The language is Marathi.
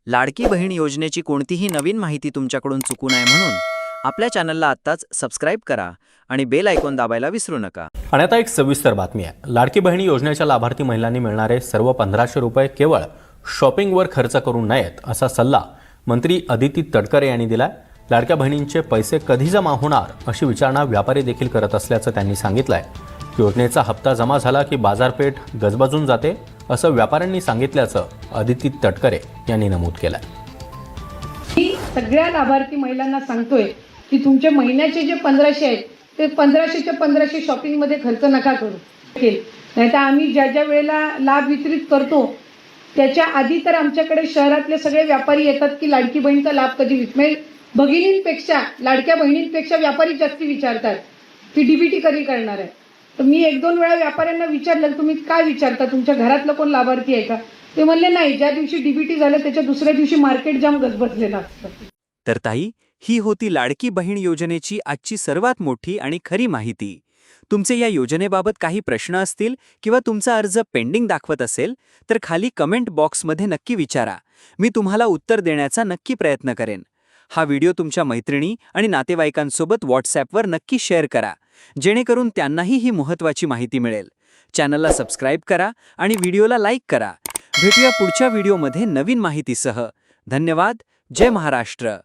लाडकी बहीण योजनेची कोणतीही नवीन माहिती तुमच्याकडून चुकू नये म्हणून आपल्या चॅनलला आत्ताच सबस्क्राईब करा आणि बेल आयकॉन दाबायला विसरू नका. आणि आता एक सविस्तर बातमी आहे. लाडकी बहिणी योजनेच्या लाभार्थी महिलांनी मिळणारे सर्व 1500 रुपये केवळ शॉपिंगवर खर्च करू नयेत असा सल्ला मंत्री अदिती तटकरे यांनी दिलाय. लाडक्या बहिणींचे पैसे कधी जमा होणार अशी विचारणा व्यापारी देखील करत असल्याचं त्यांनी सांगितलंय. योजनेचा हप्ता जमा झाला की बाजारपेठ गजबजून जाते असं व्यापाऱ्यांनी सांगितल्याचं अदिती तटकरे यांनी नमूद केलंय. मी सगळ्या लाभार्थी महिलांना सांगतोय की तुमचे महिन्याचे जे 1500 आहेत ते 1500च्या 1500 शॉपिंगमध्ये खर्च नका करू. नाहीतर आम्ही ज्या ज्या वेळेला लाभ वितरित करतो त्याच्या आधी तर आमच्याकडे शहरातले सगळे व्यापारी येतात की लाडकी बहीणचा लाभ कधी भगिनींपेक्षा लाडक्या बहिणींपेक्षा व्यापारी जास्ती विचारतात की डीबीटी कधी करणार आहे. तर मी 1-2 वेळा व्यापाऱ्यांना विचारलं तुम्ही काय विचारता, तुमच्या घरातलं कोण लाभार्थी आहे का? ते म्हणले नाही, ज्या दिवशी डीबीटी झालं त्याच्या दुसऱ्या दिवशी मार्केट जाम गजबजलेलं असतं. तर ताई, ही होती लाडकी बहीण योजनेची आजची सर्वात मोठी आणि खरी माहिती. तुमचे या योजनेबाबत काही प्रश्न असतील किंवा तुमचा अर्ज पेंडिंग दाखवत असेल तर खाली कमेंट बॉक्समध्ये नक्की विचारा. मी तुम्हाला उत्तर देण्याचा नक्की प्रयत्न करेन. हा व्हिडिओ तुमच्या मैत्रिणी आणि नातेवाईकांसोबत व्हॉट्सॲपवर नक्की शेअर करा, जेणेकरून त्यांनाही ही महत्त्वाची माहिती मिळेल. चॅनलला सबस्क्राईब करा आणि व्हिडिओला लाईक करा. भेटूया पुढच्या व्हिडिओमध्ये नवीन माहितीसह. धन्यवाद. जय महाराष्ट्र.